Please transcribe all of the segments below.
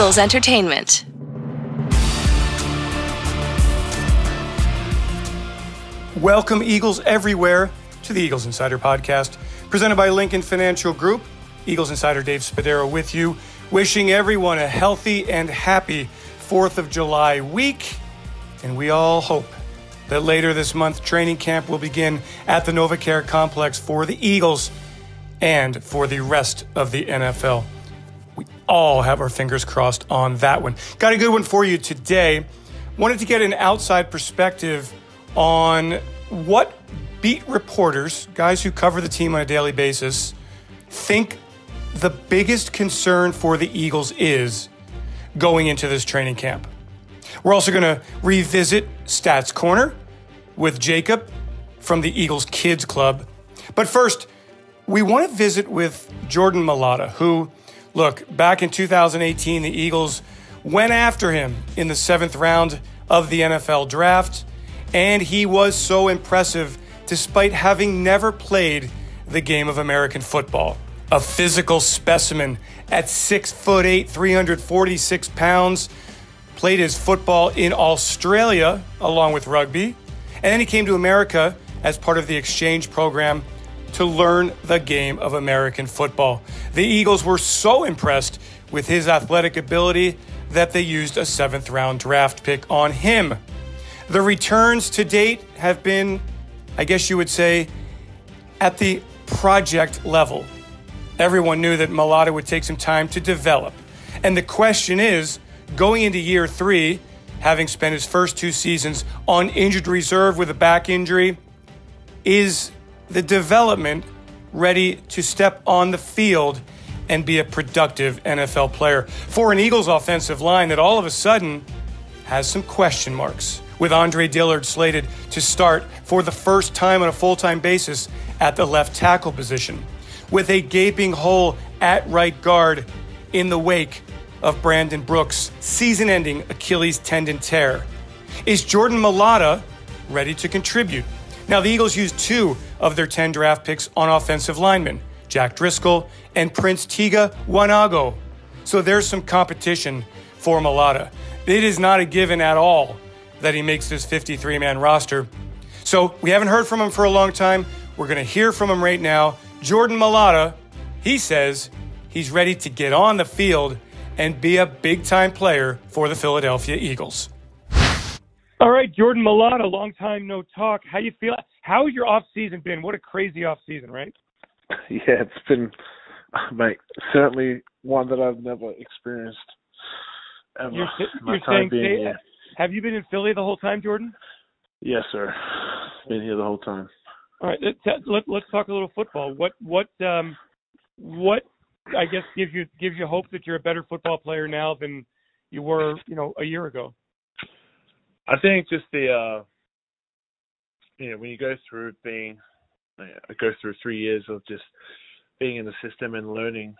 Eagles Entertainment. Welcome, Eagles everywhere, to the Eagles Insider Podcast, presented by Lincoln Financial Group. Eagles Insider Dave Spadaro with you, wishing everyone a healthy and happy 4th of July week. And we all hope that later this month, training camp will begin at the NovaCare Complex for the Eagles and for the rest of the NFL. We all have our fingers crossed on that one. Got a good one for you today. Wanted to get an outside perspective on what beat reporters, guys who cover the team on a daily basis, think the biggest concern for the Eagles is going into this training camp. We're also going to revisit Stats Corner with Jacob from the Eagles Kids Club. But first, we want to visit with Jordan Mailata, who, look, back in 2018, the Eagles went after him in the 7th round of the NFL draft. And he was so impressive despite having never played the game of American football. A physical specimen at 6'8", 346 pounds, played his football in Australia along with rugby. And then he came to America as part of the exchange program to learn the game of American football. The Eagles were so impressed with his athletic ability that they used a 7th round draft pick on him. The returns to date have been, I guess you would say, at the project level. Everyone knew that Mailata would take some time to develop. And the question is, going into year 3, having spent his first 2 seasons on injured reserve with a back injury, is the development ready to step on the field and be a productive NFL player for an Eagles offensive line that all of a sudden has some question marks, with Andre Dillard slated to start for the first time on a full-time basis at the left tackle position, with a gaping hole at right guard in the wake of Brandon Brooks' season-ending Achilles tendon tear. Is Jordan Mailata ready to contribute? Now, the Eagles used 2 of their 10 draft picks on offensive linemen, Jack Driscoll and Prince Tega Wanago. So there's some competition for Mailata. It is not a given at all that he makes this 53-man roster. So we haven't heard from him for a long time. We're going to hear from him right now. Jordan Mailata, he says he's ready to get on the field and be a big-time player for the Philadelphia Eagles. All right, Jordan Mailata, long time no talk. How you feel? How has your off-season been? What a crazy off-season, right? Yeah, it's been, mate, certainly one that I've never experienced ever. You're saying, have you been in Philly the whole time, Jordan? Yes, sir. Been here the whole time. All right, let's talk a little football. What I guess gives you hope that you're a better football player now than you were, a year ago? I think just the when you go through I go through 3 years of just being in the system and learning,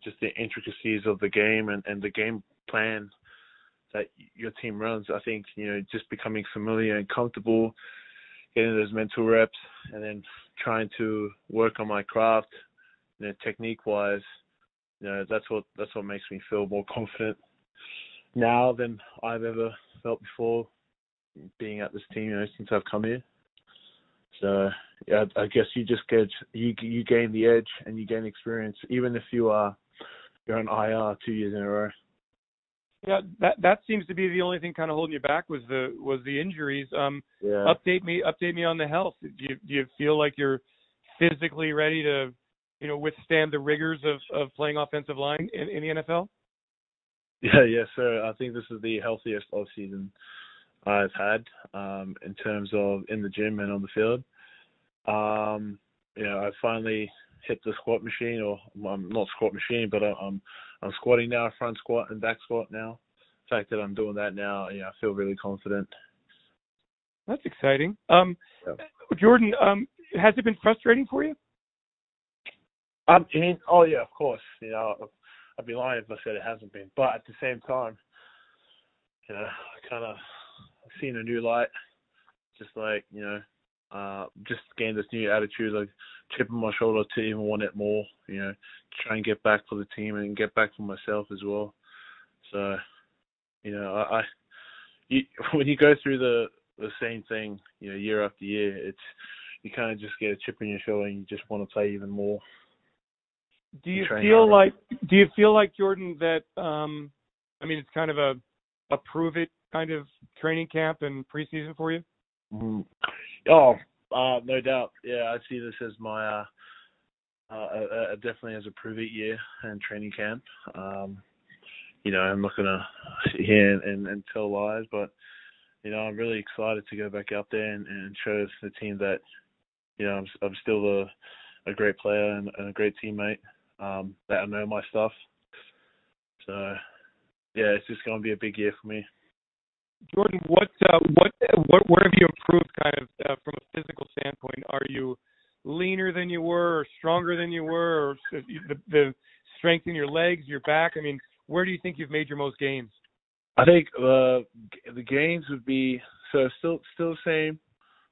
just the intricacies of the game and the game plan that your team runs. I think, just becoming familiar and comfortable, getting those mental reps, and then trying to work on my craft, technique-wise, that's what makes me feel more confident now than I've ever felt before being at this team, since I've come here. So, yeah, I guess you just you gain the edge and you gain experience, even if you're on IR 2 years in a row. Yeah, that seems to be the only thing kind of holding you back was the injuries. Yeah. Update me on the health. Do you feel like you're physically ready to, withstand the rigors of playing offensive line in the NFL? Yeah, sir. I think this is the healthiest off season I've had in terms of in the gym and on the field. I finally hit the squat machine, or not squat machine, but I'm squatting now, front squat and back squat now. The fact that I'm doing that now, I feel really confident. That's exciting. Jordan, has it been frustrating for you? Oh yeah, of course. I'd be lying if I said it hasn't been. But at the same time, I kind of seen a new light. Just like, just gained this new attitude, like chip on my shoulder to even want it more, try and get back for the team and get back for myself as well. So, when you go through the same thing, year after year, you kind of just get a chip in your shoulder and you just want to play even more. Do you feel like, Jordan, that it's kind of a prove it kind of training camp and preseason for you? Mm-hmm. Oh, no doubt. Yeah, I see this as my definitely as a prove it year and training camp. I'm not gonna sit here and tell lies, but I'm really excited to go back out there and show the team that I'm still a great player and a great teammate. That I know my stuff. So yeah, it's just going to be a big year for me. Jordan, where have you improved kind of from a physical standpoint? Are you leaner than you were, or stronger than you were, or the strength in your legs, your back? Where do you think you've made your most gains? I think the gains would be still the same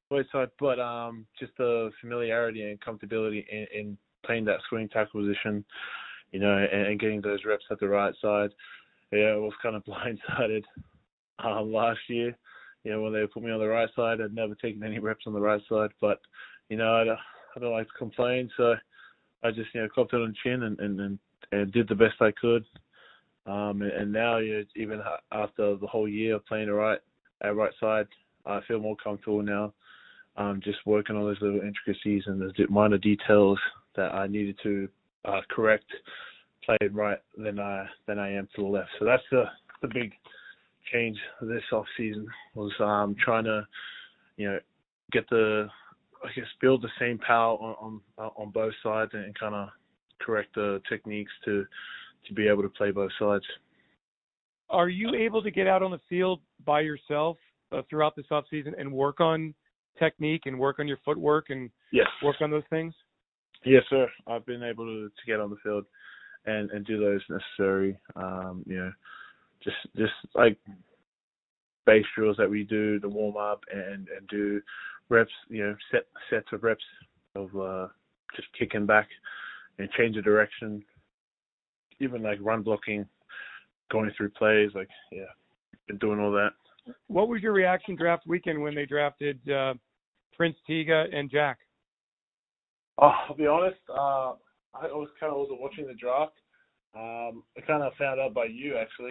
right side, but just the familiarity and comfortability in playing that swing tackle position, and getting those reps at the right side. Yeah, it was kind of blindsided last year. When they put me on the right side, I'd never taken any reps on the right side, but I don't like to complain, so I just clapped it on the chin and did the best I could. And now, even after the whole year of playing at right side, I feel more comfortable now. Just working on those little intricacies and the minor details that I needed to correct, played right than I am to the left. So that's the big change this off season was trying to get build the same power on both sides and kind of correct the techniques to be able to play both sides. Are you able to get out on the field by yourself throughout this off season and work on technique and work on your footwork and yes, work on those things? Yes, sir. I've been able to get on the field and do those necessary, just like base drills that we do to warm up and do reps, sets of reps of just kicking back and change of direction, even like run blocking, going through plays, been doing all that. What was your reaction draft weekend when they drafted Prince Tega and Jack? I'll be honest, I wasn't watching the draft. I kind of found out by you, actually,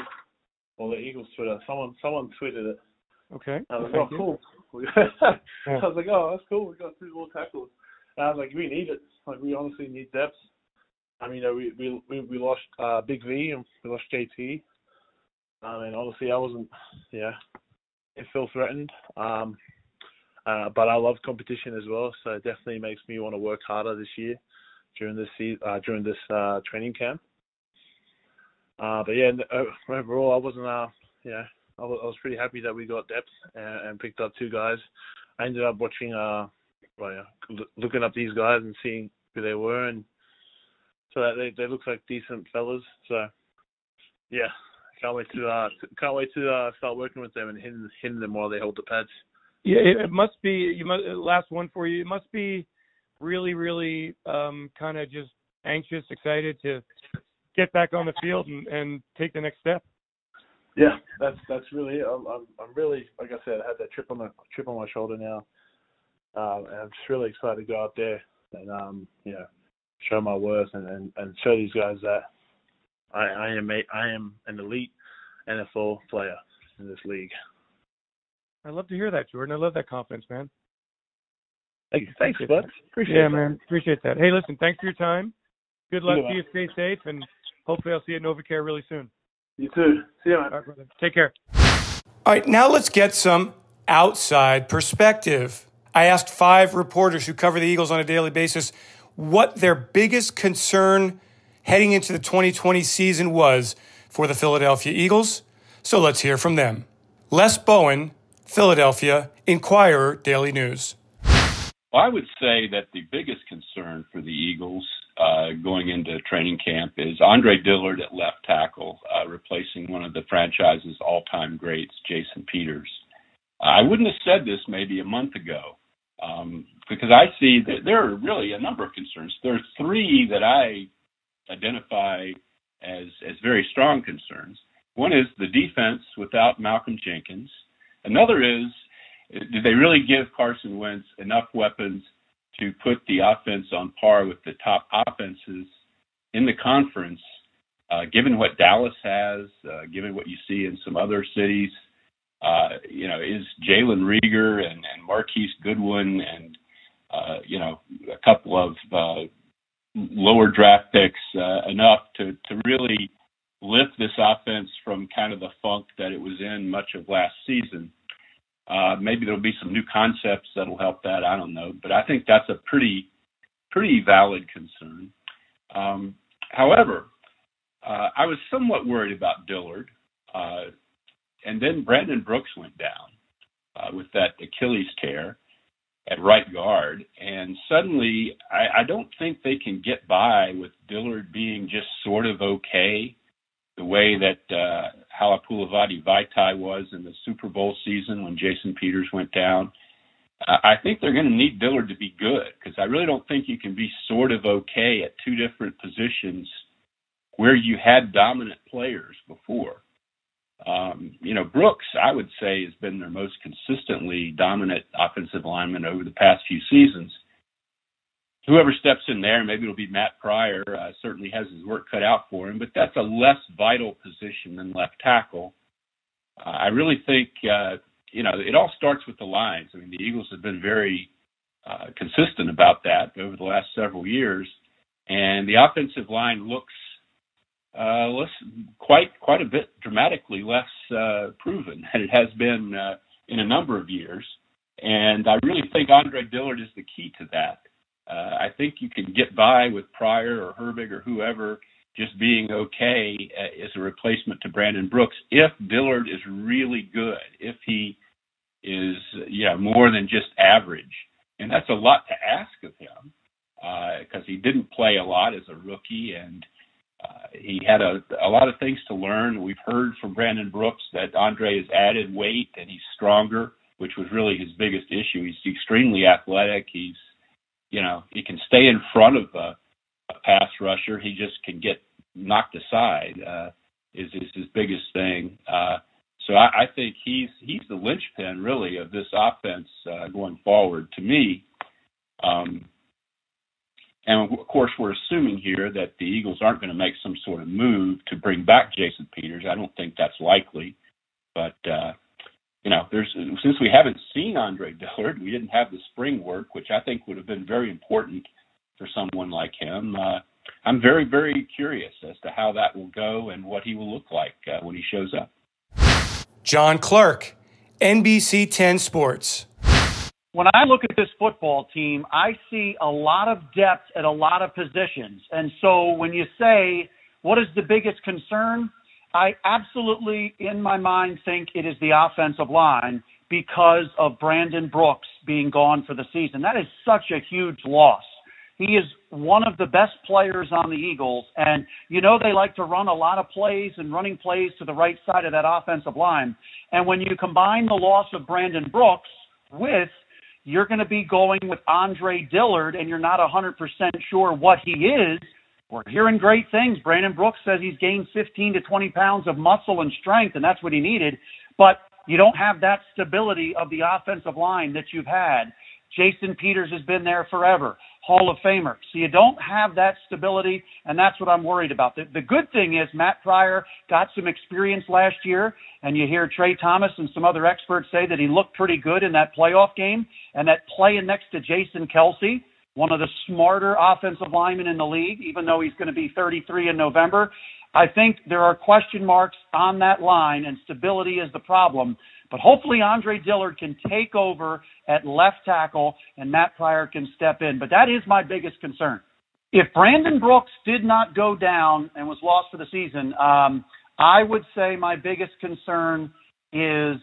or the Eagles Twitter. Someone tweeted it. Okay. I was like, cool. I was like, oh, that's cool. We got 2 more tackles. And I was like, we need it. We honestly need depth. We lost Big V and we lost JT. And honestly, I wasn't, it felt threatened. But I love competition as well, so it definitely makes me want to work harder this year during this training camp. But yeah, overall, I wasn't. I was pretty happy that we got depth and picked up 2 guys. I ended up watching, looking up these guys and seeing who they were, and so that they look like decent fellas. So yeah, can't wait to start working with them and hitting them while they hold the pads. Yeah, it must be. Last one for you. It must be really, really kind of just anxious, excited to get back on the field and take the next step. Yeah, that's really it. I'm really, like I said, I had that chip on my shoulder now, and I'm just really excited to go out there and show my worth and show these guys that I am an elite NFL player in this league. I love to hear that, Jordan. I love that confidence, man. Thanks, bud. Appreciate it. Man. Appreciate that. Hey, listen, thanks for your time. Good luck to you. Stay safe, and hopefully I'll see you at NovaCare really soon. You too. See you, man. All right, brother. Take care. All right, now let's get some outside perspective. I asked 5 reporters who cover the Eagles on a daily basis what their biggest concern heading into the 2020 season was for the Philadelphia Eagles. So let's hear from them. Les Bowen, Philadelphia Inquirer Daily News. Well, I would say that the biggest concern for the Eagles going into training camp is Andre Dillard at left tackle, replacing one of the franchise's all-time greats, Jason Peters. I wouldn't have said this maybe a month ago because I see that there are really a number of concerns. There are 3 that I identify as very strong concerns. One is the defense without Malcolm Jenkins. Another is, did they really give Carson Wentz enough weapons to put the offense on par with the top offenses in the conference, given what Dallas has, given what you see in some other cities? Is Jalen Reagor and Marquise Goodwin and, a couple of lower draft picks enough to really lift this offense from kind of the funk that it was in much of last season? Maybe there'll be some new concepts that'll help that. I don't know. But I think that's a pretty valid concern. However, I was somewhat worried about Dillard. And then Brandon Brooks went down with that Achilles tear at right guard. And suddenly, I don't think they can get by with Dillard being just sort of okay, the way that Halapoulivaati Vaitai was in the Super Bowl season when Jason Peters went down. I think they're going to need Dillard to be good, because I really don't think you can be sort of okay at two different positions where you had dominant players before. Brooks, I would say, has been their most consistently dominant offensive lineman over the past few seasons. Whoever steps in there, maybe it'll be Matt Pryor, certainly has his work cut out for him, but that's a less vital position than left tackle. I really think, it all starts with the lines. I mean, the Eagles have been very consistent about that over the last several years, and the offensive line looks quite a bit dramatically less proven than it has been in a number of years. And I really think Andre Dillard is the key to that. I think you can get by with Pryor or Herbig or whoever just being okay as a replacement to Brandon Brooks if Dillard is really good, if he is more than just average. And that's a lot to ask of him because he didn't play a lot as a rookie, and he had a lot of things to learn. We've heard from Brandon Brooks that Andre has added weight and he's stronger, which was really his biggest issue. He's extremely athletic. He can stay in front of a pass rusher. He just can get knocked aside is his biggest thing. So I think he's the linchpin, really, of this offense going forward to me. And, of course, we're assuming here that the Eagles aren't going to make some sort of move to bring back Jason Peters. I don't think that's likely. But, since we haven't seen Andre Dillard, we didn't have the spring work, which I think would have been very important for someone like him. I'm very, very curious as to how that will go and what he will look like when he shows up. John Clark, NBC 10 Sports. When I look at this football team, I see a lot of depth at a lot of positions. And so when you say, what is the biggest concern? I absolutely, in my mind, think it is the offensive line because of Brandon Brooks being gone for the season. That is such a huge loss. He is one of the best players on the Eagles, and they like to run a lot of plays and running plays to the right side of that offensive line. And when you combine the loss of Brandon Brooks with you're going to be going with Andre Dillard, and you're not 100% sure what he is. We're hearing great things. Brandon Brooks says he's gained 15 to 20 pounds of muscle and strength, and that's what he needed. But you don't have that stability of the offensive line that you've had. Jason Peters has been there forever, Hall of Famer. So you don't have that stability, and that's what I'm worried about. The good thing is Matt Pryor got some experience last year, and you hear Trey Thomas and some other experts say that he looked pretty good in that playoff game, and that playing next to Jason Kelsey, one of the smarter offensive linemen in the league, even though he's going to be 33 in November. I think there are question marks on that line, and stability is the problem. But hopefully Andre Dillard can take over at left tackle and Matt Pryor can step in. But that is my biggest concern. If Brandon Brooks did not go down and was lost for the season, I would say my biggest concern is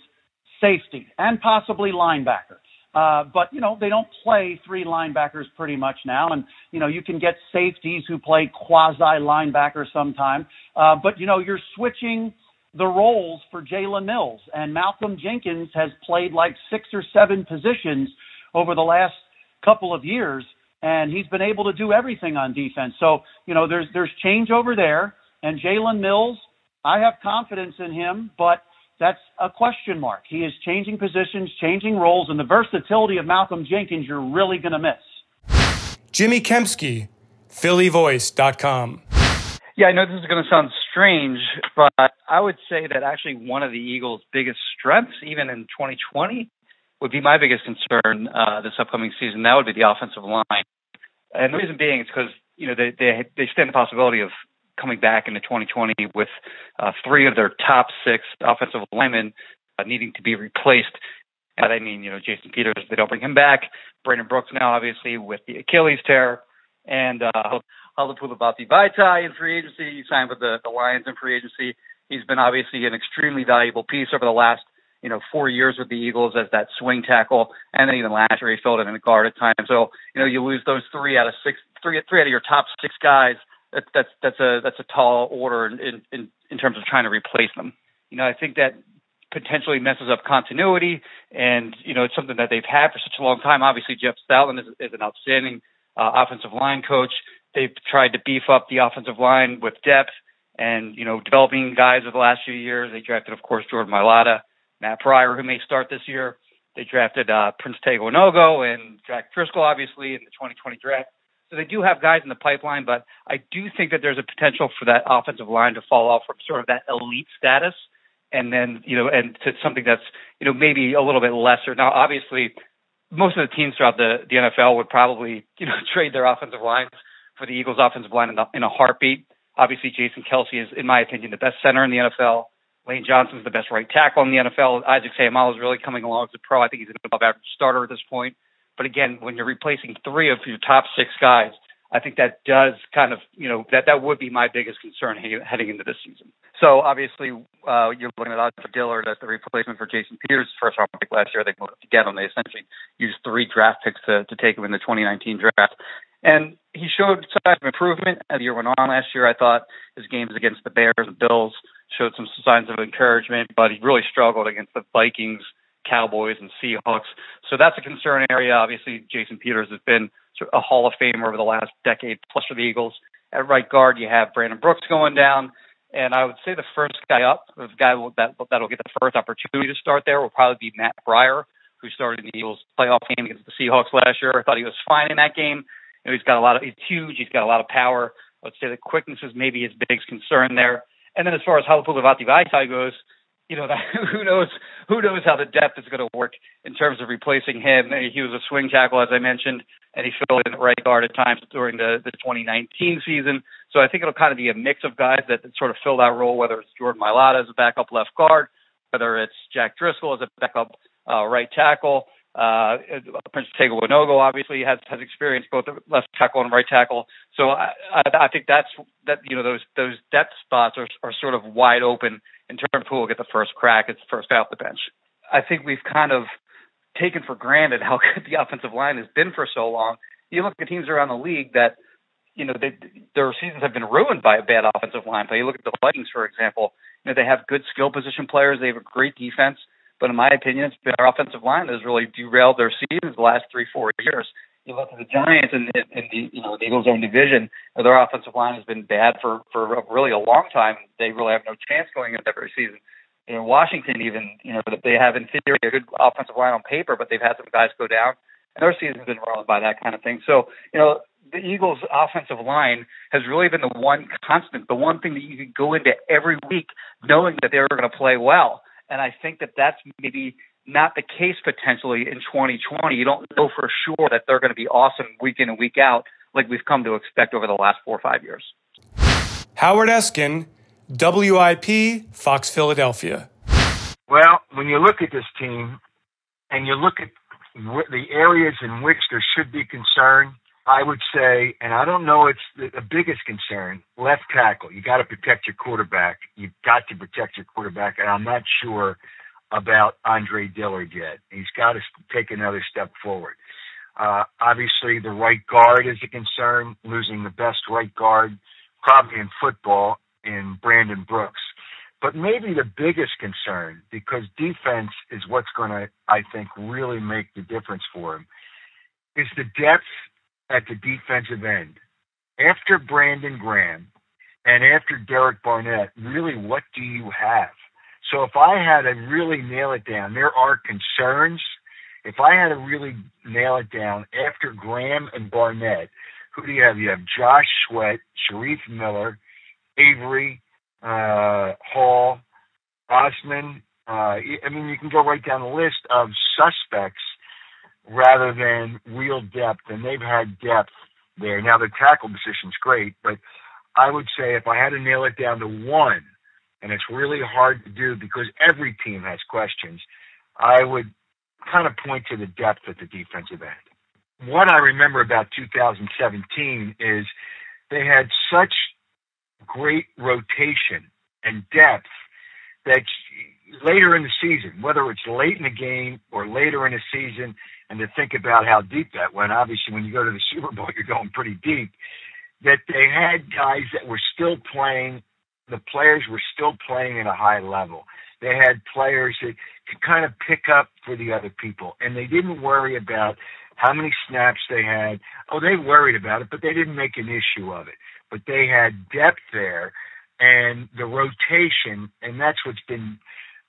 safety and possibly linebacker. But, they don't play three linebackers pretty much now. And, you can get safeties who play quasi-linebacker sometime. But, you're switching the roles for Jalen Mills. And Malcolm Jenkins has played like 6 or 7 positions over the last couple of years. And he's been able to do everything on defense. So, there's change over there. And Jalen Mills, I have confidence in him, but that's a question mark. He is changing positions, changing roles, and the versatility of Malcolm Jenkins you're really going to miss. Jimmy Kempski, PhillyVoice.com. Yeah, I know this is going to sound strange, but I would say that actually one of the Eagles' biggest strengths, even in 2020, would be my biggest concern this upcoming season. That would be the offensive line. And the reason being is because, they stand the possibility of coming back into 2020 with three of their top six offensive linemen needing to be replaced. And I mean, Jason Peters, they don't bring him back. Brandon Brooks now, obviously, with the Achilles tear. And Halapoulivaati Vaitai in free agency. He signed with the Lions in free agency. He's been obviously an extremely valuable piece over the last 4 years with the Eagles as that swing tackle, and then even last year he filled in a guard at times. So you lose those three out of your top six guys. That's a tall order in terms of trying to replace them. I think that potentially messes up continuity, and it's something that they've had for such a long time. Obviously, Jeff Stoutland is an outstanding offensive line coach. They've tried to beef up the offensive line with depth and developing guys over the last few years. They drafted, of course, Jordan Mailata, Matt Pryor, who may start this year. They drafted Prince Tega Wanogho and Jack Driscoll, obviously, in the 2020 draft. So they do have guys in the pipeline, but I do think that there's a potential for that offensive line to fall off from sort of that elite status and then, and to something that's, maybe a little bit lesser. Now, obviously, most of the teams throughout the NFL would probably, trade their offensive lines for the Eagles' offensive line in a heartbeat. Obviously, Jason Kelce is, in my opinion, the best center in the NFL. Lane Johnson's the best right tackle in the NFL. Isaac Seumalo is really coming along as a pro. I think he's an above-average starter at this point. But again, when you're replacing three of your top six guys, I think that does kind of, that would be my biggest concern heading into this season. So obviously, you're looking at Andre Dillard as the replacement for Jason Peters' first-round pick last year. They moved to get him. They essentially used 3 draft picks to take him in the 2019 draft. And he showed signs of improvement as the year went on last year. I thought his games against the Bears and Bills showed some signs of encouragement, but he really struggled against the Vikings, Cowboys, and Seahawks. So that's a concern area. Obviously, Jason Peters has been sort of a Hall of Famer over the last decade plus for the Eagles. At right guard, you have Brandon Brooks going down. And I would say the first guy up, the guy that'll get the first opportunity to start there will probably be Matt Pryor, who started in the Eagles playoff game against the Seahawks last year. I thought he was fine in that game. He's huge. He's got a lot of power. I would say the quickness is maybe his biggest concern there. And then as far as Halapoulivaati Vaitai goes, who knows how the depth is going to work in terms of replacing him. He was a swing tackle, as I mentioned, and he filled in at right guard at times during the 2019 season. So I think it'll kind of be a mix of guys that sort of fill that role, whether it's Jordan Mailata as a backup left guard, whether it's Jack Driscoll as a backup right tackle. Prince Tega Wanogho obviously has experience both left tackle and right tackle. So I think that those depth spots are sort of wide open in terms of who will get the first crack. It's the first guy off the bench. I think we've kind of taken for granted how good the offensive line has been for so long. You look at teams around the league that their seasons have been ruined by a bad offensive line. But you look at the Vikings, for example. They have good skill position players. They have a great defense. But in my opinion, it's been our offensive line that has really derailed their seasons the last 3-4 years. You look at the Giants and the Eagles' own division, their offensive line has been bad for really a long time. They really have no chance going into every season. Washington even, they have in theory a good offensive line on paper, but they've had some guys go down, and their season's been ruined by that kind of thing. So, the Eagles' offensive line has really been the one constant, the one thing that you could go into every week knowing that they were going to play well. And I think that that's maybe not the case potentially in 2020. You don't know for sure that they're going to be awesome week in and week out like we've come to expect over the last 4 or 5 years. Howard Eskin, WIP, Fox Philadelphia. Well, when you look at this team and you look at the areas in which there should be concern, I would say, and I don't know it's the biggest concern, left tackle. You got to protect your quarterback. You've got to protect your quarterback, and I'm not sure about Andre Dillard yet. He's got to take another step forward. Obviously, the right guard is a concern, losing the best right guard probably in football in Brandon Brooks. But maybe the biggest concern, because defense is what's going to, I think, really make the difference for him, is the depth at the defensive end. After Brandon Graham, and after Derek Barnett, really, what do you have? So if I had to really nail it down, there are concerns. If I had to really nail it down, after Graham and Barnett, who do you have? You have Josh Sweat, Sharif Miller, Avery, Hall, Osman. You can go right down the list of suspects rather than real depth, and they've had depth there. Now, the tackle position's great, but I would say if I had to nail it down to one, and it's really hard to do because every team has questions, I would kind of point to the depth at the defensive end. What I remember about 2017 is they had such great rotation and depth that later in the season, whether it's late in the game or later in the season, and to think about how deep that went, obviously when you go to the Super Bowl, you're going pretty deep, that they had guys that were still playing, the players were still playing at a high level. They had players that could kind of pick up for the other people, and they didn't worry about how many snaps they had. Oh, they worried about it, but they didn't make an issue of it. But they had depth there, and the rotation, and that's what's been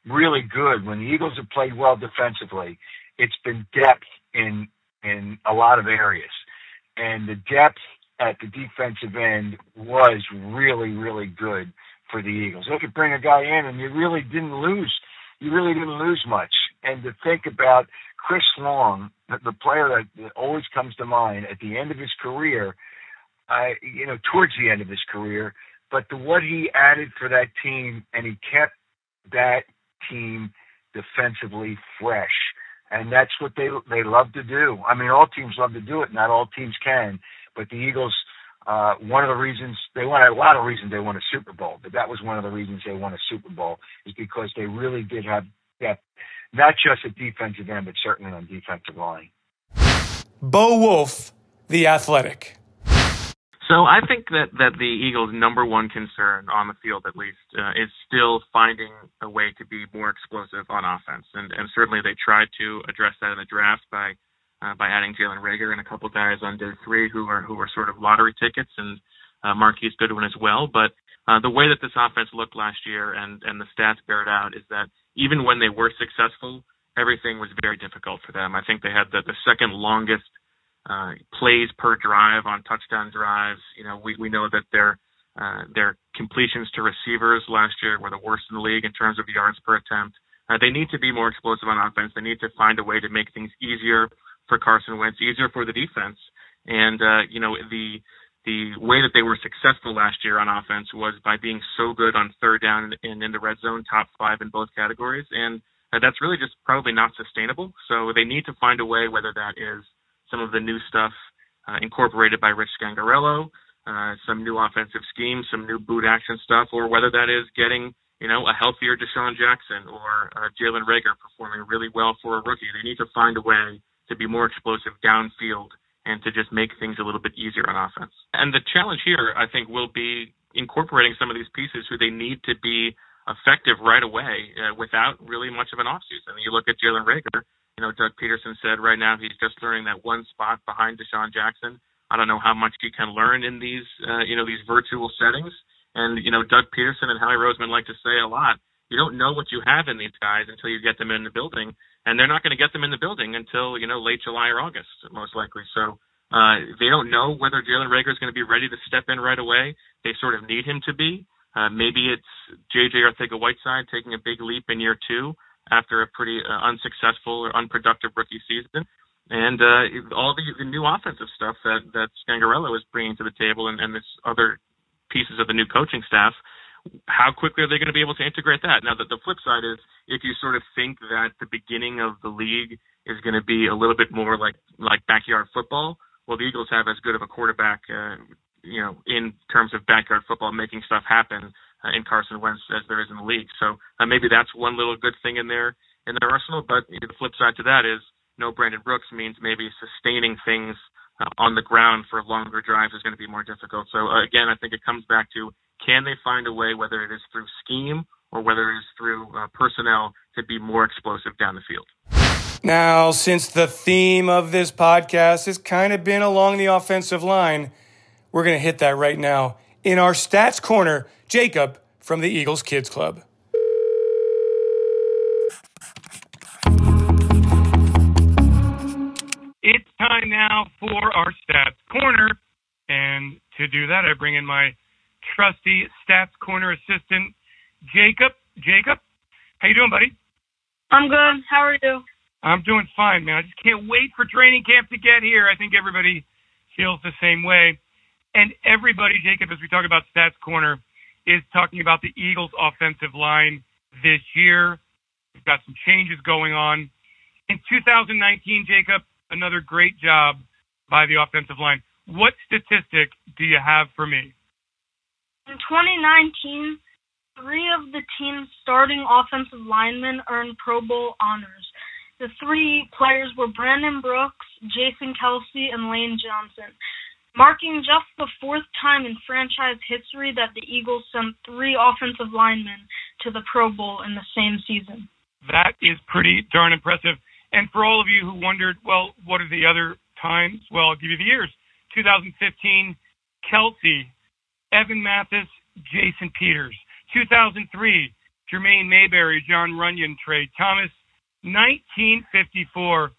really good. When the Eagles have played well defensively, it's been depth in a lot of areas. And the depth at the defensive end was really, really good for the Eagles. They could bring a guy in, and you really didn't lose. You really didn't lose much. And to think about Chris Long, the player that always comes to mind at the end of his career, towards the end of his career, but to what he added for that team, and he kept that team defensively fresh. And that's what they love to do. I mean, all teams love to do it. Not all teams can. But the Eagles, one of the reasons they won, a lot of reasons they won a Super Bowl, but that was one of the reasons they won a Super Bowl, is because they really did have depth, not just at defensive end, but certainly on defensive line. Bo Wolf, The Athletic. So I think that the Eagles' number one concern on the field, at least, is still finding a way to be more explosive on offense, and certainly they tried to address that in the draft by adding Jalen Reagor and a couple guys on day 3 who were sort of lottery tickets, and Marquise Goodwin as well. But the way that this offense looked last year, and the stats bear it out, is that even when they were successful, everything was very difficult for them. I think they had the second longest plays per drive on touchdown drives. We know that their completions to receivers last year were the worst in the league in terms of yards per attempt. They need to be more explosive on offense. They need to find a way to make things easier for Carson Wentz, easier for the defense. And the way that they were successful last year on offense was by being so good on third down and in the red zone, top 5 in both categories. And that's really just probably not sustainable. So they need to find a way, whether that is some of the new stuff incorporated by Rich Scangarello, some new offensive schemes, some new boot action stuff, or whether that is getting, a healthier Deshaun Jackson or Jalen Reagor performing really well for a rookie. They need to find a way to be more explosive downfield and to just make things a little bit easier on offense. And the challenge here, I think, will be incorporating some of these pieces who they need to be effective right away without really much of an offseason. You look at Jalen Reagor. Doug Peterson said right now he's just learning that one spot behind Deshaun Jackson. I don't know how much he can learn in these, these virtual settings. And, Doug Peterson and Howie Roseman like to say a lot, you don't know what you have in these guys until you get them in the building. And they're not going to get them in the building until, late July or August, most likely. So they don't know whether Jalen Reagor is going to be ready to step in right away. They sort of need him to be. Maybe it's J.J. Arcega-Whiteside taking a big leap in year 2 after a pretty unsuccessful or unproductive rookie season. And all the new offensive stuff that Scangarello is bringing to the table and this other pieces of the new coaching staff, how quickly are they going to be able to integrate that? Now, the flip side is if you sort of think that the beginning of the league is going to be a little bit more like backyard football, well, the Eagles have as good of a quarterback, in terms of backyard football, making stuff happen in Carson Wentz as there is in the league. So maybe that's one little good thing in their arsenal. But the flip side to that is no Brandon Brooks means maybe sustaining things on the ground for longer drives is going to be more difficult. So again, I think it comes back to, can they find a way, whether it is through scheme or whether it is through personnel, to be more explosive down the field? Now, since the theme of this podcast has kind of been along the offensive line, we're going to hit that right now. in our Stats Corner, Jacob from the Eagles Kids Club. It's time now for our Stats Corner. And to do that, I bring in my trusty Stats Corner assistant, Jacob. Jacob, how you doing, buddy? I'm good. How are you? I'm doing fine, man. I just can't wait for training camp to get here. I think everybody feels the same way. And everybody, Jacob, as we talk about Stats Corner, is talking about the Eagles' offensive line this year. We've got some changes going on. In 2019, Jacob, another great job by the offensive line. What statistic do you have for me? In 2019, 3 of the team's starting offensive linemen earned Pro Bowl honors. The 3 players were Brandon Brooks, Jason Kelsey, and Lane Johnson, marking just the 4th time in franchise history that the Eagles sent 3 offensive linemen to the Pro Bowl in the same season. That is pretty darn impressive. And for all of you who wondered, well, what are the other times? Well, I'll give you the years. 2015, Kelsey, Evan Mathis, Jason Peters. 2003, Jermaine Mayberry, John Runyon, Trey Thomas. 1954,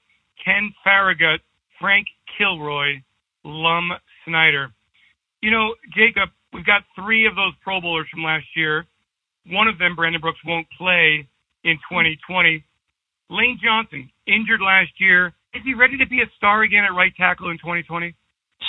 Ken Farragut, Frank Kilroy, Lum Snyder. You know, Jacob, we've got 3 of those Pro Bowlers from last year. One of them, Brandon Brooks, won't play in 2020. Lane Johnson, injured last year. Is he ready to be a star again at right tackle in 2020?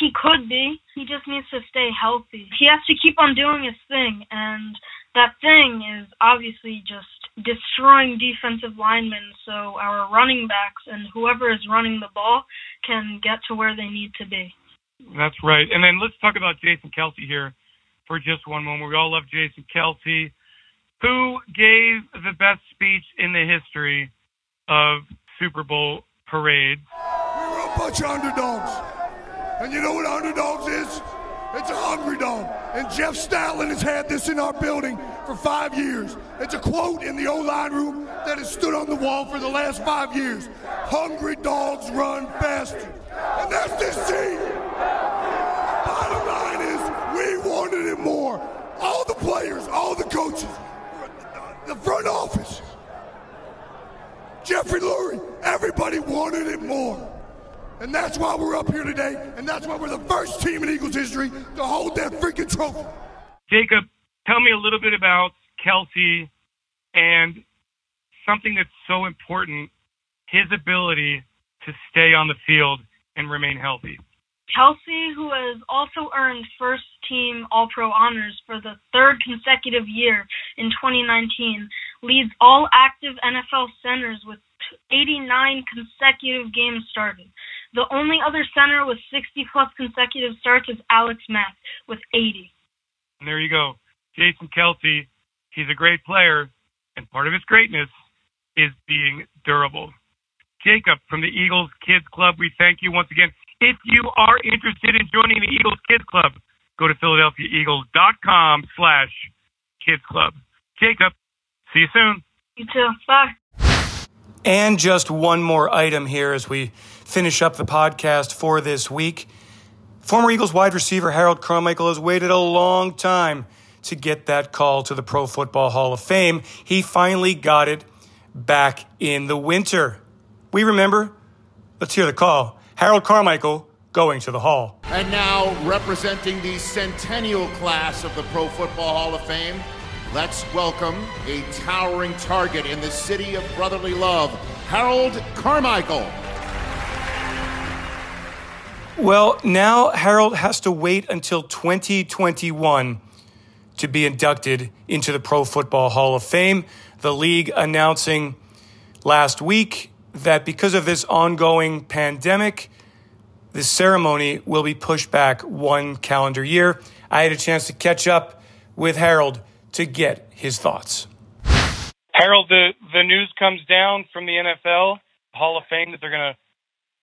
He could be. He just needs to stay healthy. He has to keep on doing his thing, and that thing is obviously just destroying defensive linemen so our running backs and whoever is running the ball can get to where they need to be. That's right. And then let's talk about Jason Kelsey here for just one moment. We all love Jason Kelsey, who gave the best speech in the history of Super Bowl parades. We were a bunch of underdogs. And you know what underdogs is? It's a hungry dog. And Jeff Stoutland has had this in our building for 5 years. It's a quote in the O-line room that has stood on the wall for the last 5 years. Hungry dogs run faster. And that's this team. Bottom line is, we wanted it more. All the players, all the coaches, the front office, Jeffrey Lurie, everybody wanted it more. And that's why we're up here today, and that's why we're the first team in Eagles history to hold that freaking trophy. Jacob, tell me a little bit about Kelsey and something that's so important, his ability to stay on the field and remain healthy. Kelsey, who has also earned first-team All-Pro honors for the 3rd consecutive year in 2019, leads all active NFL centers with 89 consecutive games started. The only other center with 60-plus consecutive starts is Alex Mack with 80. And there you go. Jason Kelsey, he's a great player, and part of his greatness is being durable. Jacob, from the Eagles Kids Club, we thank you once again. If you are interested in joining the Eagles Kids Club, go to PhiladelphiaEagles.com/Kids Club. Jacob, see you soon. You too. Bye. And just one more item here as we finish up the podcast for this week. Former Eagles wide receiver Harold Carmichael has waited a long time to get that call to the Pro Football Hall of Fame. He finally got it back in the winter. We remember? Let's hear the call. Harold Carmichael going to the Hall. And now, representing the centennial class of the Pro Football Hall of Fame, let's welcome a towering target in the city of brotherly love, Harold Carmichael. Well, now Harold has to wait until 2021 to be inducted into the Pro Football Hall of Fame. The league announcing last week that because of this ongoing pandemic, this ceremony will be pushed back 1 calendar year. I had a chance to catch up with Harold to get his thoughts. Harold, the news comes down from the NFL Hall of Fame that they're going to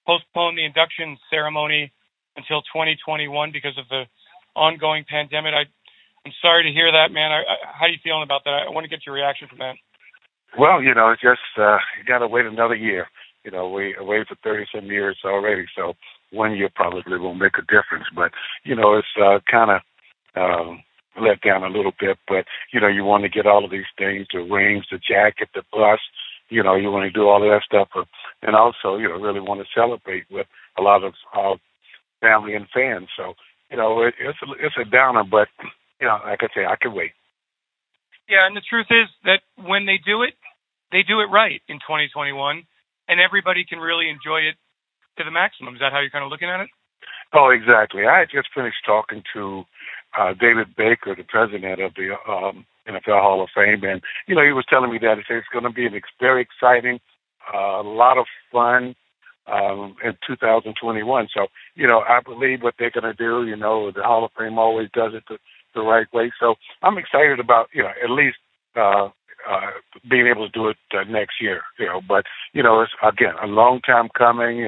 postpone the induction ceremony until 2021 because of the ongoing pandemic. I'm sorry to hear that, man. How are you feeling about that? I want to get your reaction from that. Well, it's just you got to wait another year. We waited for 30-some years already, so 1 year probably won't make a difference. But, it's kind of let down a little bit. But, you know, you want to get all of these things, the rings, the jacket, the bus, you know, you want to do all of that stuff. And also, you know, really want to celebrate with a lot of family and fans. So, you know, it's a downer, but, you know, like I say, I can wait. Yeah, and the truth is that when they do it right in 2021, and everybody can really enjoy it to the maximum. Is that how you're kind of looking at it? Oh, exactly. I had just finished talking to David Baker, the president of the NFL Hall of Fame, and, you know, he was telling me that it's going to be very exciting, a lot of fun in 2021. So, you know, I believe what they're going to do. You know, the Hall of Fame always does it the right way. So I'm excited about, you know, at least being able to do it next year, you know. But, you know, it's, again, a long time coming,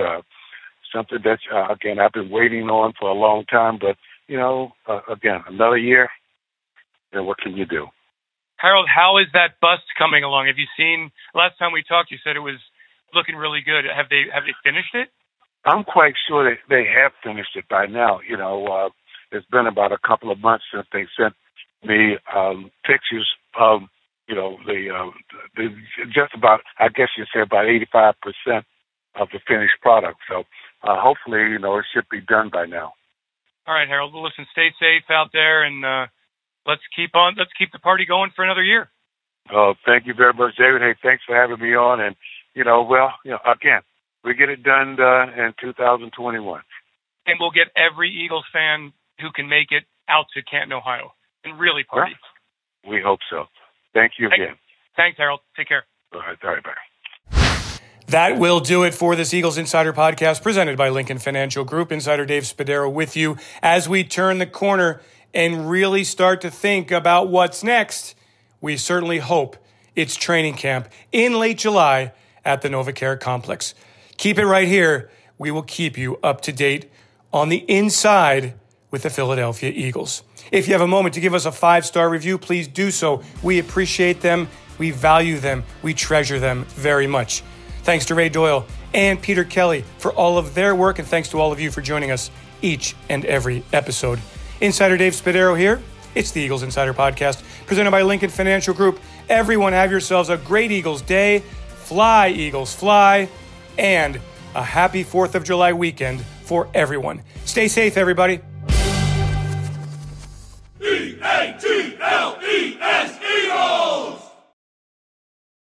something that, again, I've been waiting on for a long time. But, you know, again, another year, then what can you do? Harold, how is that bust coming along? Have you seen, last time we talked, you said it was looking really good. Have they finished it? I'm quite sure that they have finished it by now. You know, it's been about a couple of months since they sent me pictures of, you know, the just about, I guess you'd say about 85% of the finished product. So hopefully, you know, it should be done by now. All right, Harold. Well, listen, stay safe out there, and let's keep the party going for another year. Oh, thank you very much, David. Hey, thanks for having me on. And, you know, well, you know, again, we get it done in 2021. And we'll get every Eagles fan who can make it out to Canton, Ohio, and really party. Well, we hope so. Thank you again. Thanks, Harold. Take care. All right, bye. That will do it for this Eagles Insider podcast presented by Lincoln Financial Group. Insider Dave Spadaro with you as we turn the corner and really start to think about what's next. We certainly hope it's training camp in late July at the NovaCare Complex. Keep it right here. We will keep you up to date on the inside with the Philadelphia Eagles. If you have a moment to give us a 5-star review, please do so. We appreciate them. We value them. We treasure them very much. Thanks to Ray Doyle and Peter Kelly for all of their work, and thanks to all of you for joining us each and every episode. Insider Dave Spadaro here. It's the Eagles Insider Podcast, presented by Lincoln Financial Group. Everyone have yourselves a great Eagles day. Fly, Eagles, fly. And a happy 4th of July weekend for everyone. Stay safe, everybody.